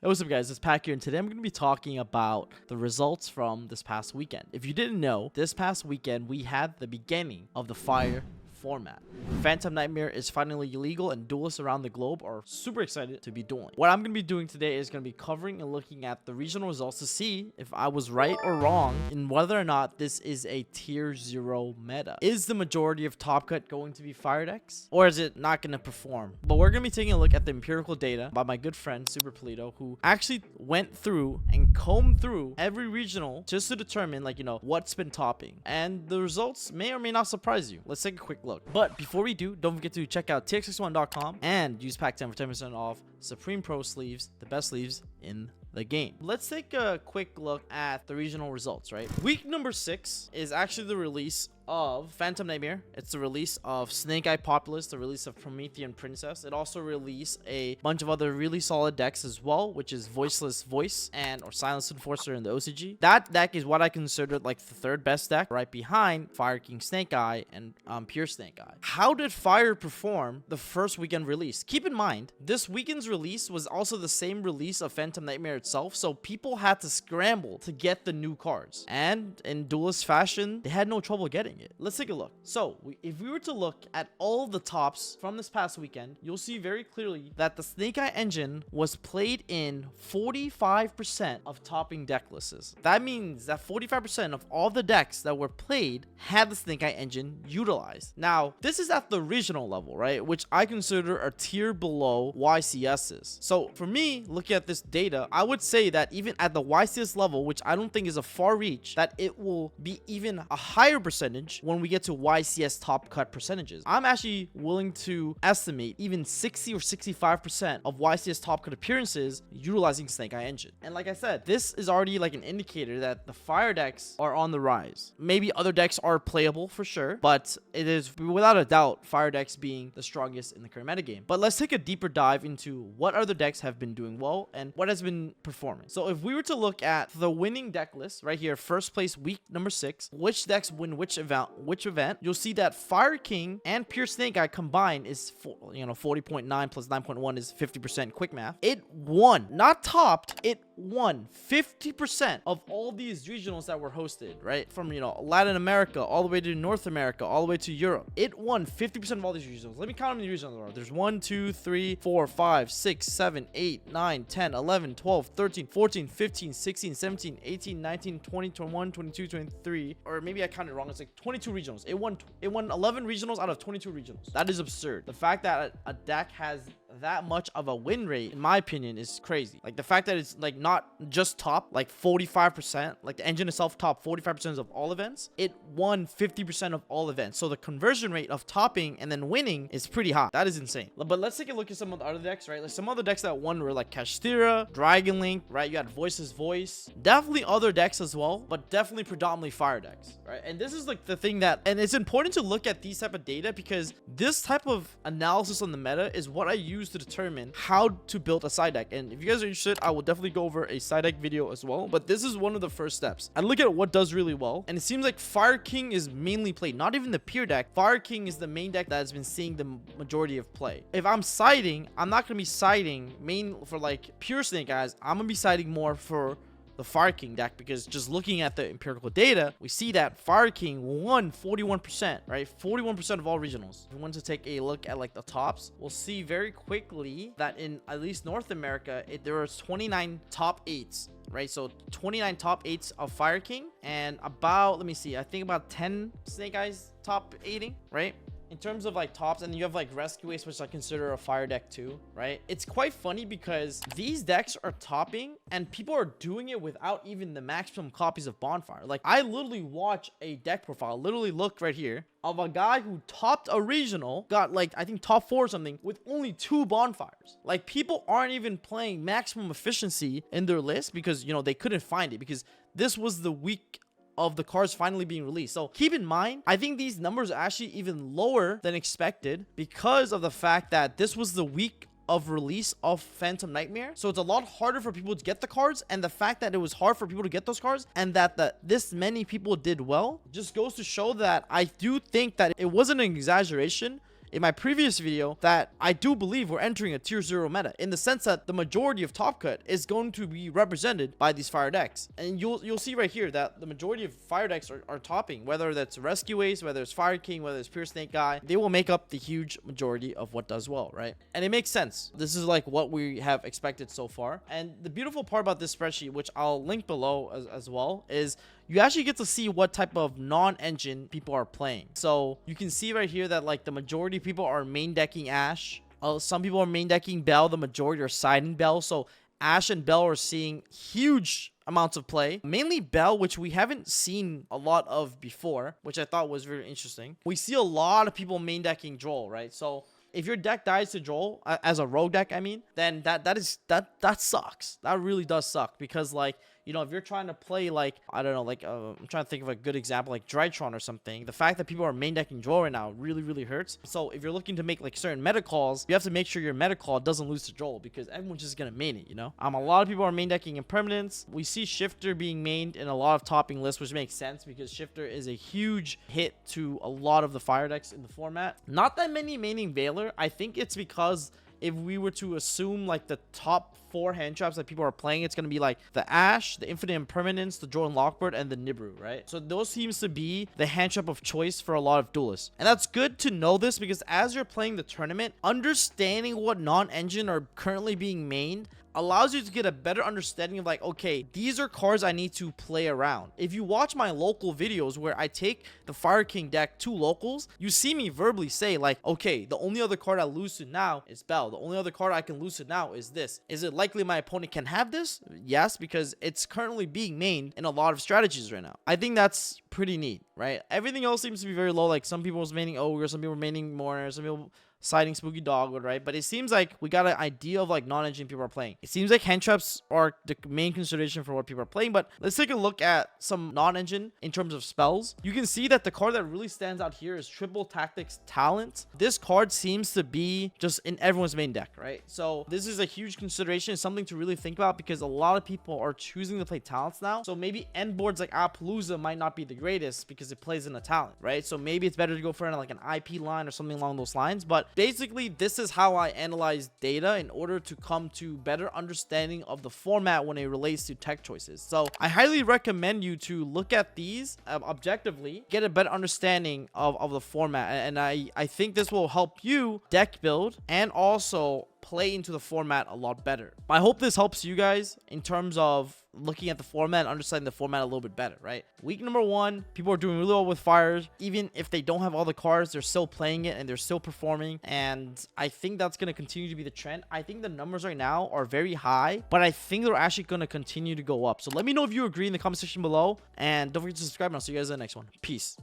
Hey, what's up guys, it's Pack here, and today I'm going to be talking about the results from this past weekend. If you didn't know, this past weekend we had the beginning of the Fire format. Phantom Nightmare is finally illegal, and duelists around the globe are super excited to be dueling. What I'm going to be doing today is going to be covering and looking at the regional results to see if I was right or wrong in whether or not this is a tier 0 meta. Is the majority of Top Cut going to be fire decks, or is it not going to perform? But we're going to be taking a look at the empirical data by my good friend Super Polito, who actually went through and combed through every regional just to determine, what's been topping. And the results may or may not surprise you. Let's take a quick look. But before we do, don't forget to check out tx61.com and use pack10 for 10% off Supreme Pro sleeves, the best sleeves in the game. Let's take a quick look at the regional results, right? Week number 6 is actually the release of Phantom Nightmare. It's the release of Snake Eye Populous, the release of Promethean Princess. It also released a bunch of other really solid decks as well, which is Voiceless Voice or Silence Enforcer in the OCG. That deck is what I consider like the third best deck, right behind Fire King Snake Eye and Pure Snake Eye. How did Fire perform the first weekend release? Keep in mind, this weekend's release was also the same release of Phantom Nightmare itself, so people had to scramble to get the new cards. And in duelist fashion, they had no trouble getting it. Let's take a look. So if we were to look at all the tops from this past weekend, you'll see very clearly that the Snake Eye engine was played in 45% of topping deck lists. That means that 45% of all the decks that were played had the Snake Eye engine utilized. Now, this is at the regional level, right? Which I consider a tier below YCS's. So for me, looking at this data, I would say that even at the YCS level, which I don't think is a far reach, that it will be even a higher percentage when we get to YCS top cut percentages. I'm actually willing to estimate even 60 or 65% of YCS top cut appearances utilizing Snake Eye engine. And like I said, this is already like an indicator that the fire decks are on the rise. Maybe other decks are playable for sure, but it is without a doubt fire decks being the strongest in the current metagame. But let's take a deeper dive into what other decks have been doing well and what has been performing. So if we were to look at the winning deck list right here, first place week number 6, which decks win which event, you'll see that Fire King and Pure Snake Eye combined is 40.9 plus 9.1 is 50% quick math. It won, not topped, it won 50% of all these regionals that were hosted, right? From Latin America all the way to North America, all the way to Europe. It won 50% of all these regionals. Let me count how many regionals there are. There's 1, 2, 3, 4, 5, 6, 7, 8, 9, 10, 11, 12, 13, 14, 15, 16, 17, 18, 19, 20, 21, 22, 23, or maybe I counted wrong. It's like 22 regionals. It won 11 regionals out of 22 regionals. That is absurd. The fact that a deck has that much of a win rate, in my opinion, is crazy. Like the fact that it's like not just top like 45%, like the engine itself top 45% of all events, it won 50% of all events. So the conversion rate of topping and then winning is pretty high. That is insane. But let's take a look at some of the other decks, right? Like some other decks that won were like Kashtira, Dragon Link, right? You had Voices Voice, definitely other decks as well, but definitely predominantly fire decks, right? And this is like the thing that, and it's important to look at these type of data because this type of analysis on the meta is what I use to determine how to build a side deck. And if you guys are interested, I will definitely go over a side deck video as well, but this is one of the first steps. I look at what does really well, and it seems like Fire King is mainly played, not even the pure deck. Fire King is the main deck that has been seeing the majority of play. If I'm siding, I'm not going to be siding main for like pure Snake Eyes. I'm going to be siding more for the Fire King deck, because just looking at the empirical data, we see that Fire King won 41%, right? 41% of all regionals. If we want to take a look at like the tops, we'll see very quickly that in at least North America, there was 29 top 8s, right? So 29 top 8s of Fire King, and about, let me see, I think about 10 Snake Eyes top 8ing, right? In terms of like tops, and you have like Rescue Ace, which I consider a fire deck too, right? It's quite funny because these decks are topping and people are doing it without even the maximum copies of Bonfire. Like I literally watch a deck profile, literally look right here, of a guy who topped a regional, got like I think top 4 or something with only 2 bonfires. Like people aren't even playing maximum efficiency in their list because they couldn't find it, because this was the week of the cards finally being released. So keep in mind, I think these numbers are actually even lower than expected because of the fact that this was the week of release of Phantom Nightmare. So it's a lot harder for people to get the cards, and the fact that it was hard for people to get those cards and that this many people did well just goes to show that I do think that it wasn't an exaggeration in my previous video that I do believe we're entering a tier 0 meta, in the sense that the majority of top cut is going to be represented by these fire decks. And you'll see right here that the majority of fire decks are topping, whether that's Rescue Ace, whether it's Fire King, whether it's Pure Snake Guy. They will make up the huge majority of what does well, right? And it makes sense. This is like what we have expected so far. And the beautiful part about this spreadsheet, which I'll link below as well, is you actually get to see what type of non-engine people are playing. So you can see right here that like the majority of people are main decking Ashe. Some people are main decking Bell. The majority are siding Bell. So Ashe and Bell are seeing huge amounts of play, mainly Bell, which we haven't seen a lot of before, which I thought was very interesting. We see a lot of people main decking Droll, right? So if your deck dies to Droll, as a rogue deck, I mean, then that sucks. That really does suck, because like, you know, if you're trying to play like, I don't know, like I'm trying to think of a good example, like Drytron or something, the fact that people are main decking Droll right now really hurts. So if you're looking to make like certain meta calls, you have to make sure your meta call doesn't lose to Droll, because everyone's just gonna main it, you know. A lot of people are main decking Impermanence. We see Shifter being mained in a lot of topping lists, which makes sense because Shifter is a huge hit to a lot of the fire decks in the format. Not that many maining Veiler. I think it's because if we were to assume like the top 4 hand traps that people are playing, it's going to be like the Ashe, the Infinite Impermanence, the Jordan Lockbird, and the Nibru, right? So those seems to be the hand trap of choice for a lot of duelists. And that's good to know this, because as you're playing the tournament, understanding what non-engine are currently being mained allows you to get a better understanding of like, okay, these are cards I need to play around. If you watch my local videos where I take the Fire King deck to locals, you see me verbally say like, okay, the only other card I lose to now is Bell. The only other card I can lose to now is this. Is it likely my opponent can have this? Yes, because it's currently being mained in a lot of strategies right now. I think that's pretty neat, right? Everything else seems to be very low. Like some people was maining Ogre, some people were maining Mourner, some people siding Spooky Dogwood, right? But it seems like we got an idea of like non-engine people are playing. It seems like hand traps are the main consideration for what people are playing. But let's take a look at some non-engine in terms of spells. You can see that the card that really stands out here is Triple Tactics Talent. This card seems to be just in everyone's main deck, right? So this is a huge consideration. It's something to really think about, because a lot of people are choosing to play talents now. So maybe end boards like Appaloosa might not be the greatest because it plays in a talent, right? So maybe it's better to go for like an IP line or something along those lines. But basically, this is how I analyze data in order to come to better understanding of the format when it relates to tech choices. So I highly recommend you to look at these objectively, get a better understanding of the format. And I think this will help you deck build and also play into the format a lot better. I hope this helps you guys in terms of looking at the format and understanding the format a little bit better, right? Week number 1, people are doing really well with fires. Even if they don't have all the cards, they're still playing it and they're still performing. And I think that's going to continue to be the trend. I think the numbers right now are very high, but I think they're actually going to continue to go up. So let me know if you agree in the comment section below. And don't forget to subscribe, and I'll see you guys in the next one. Peace.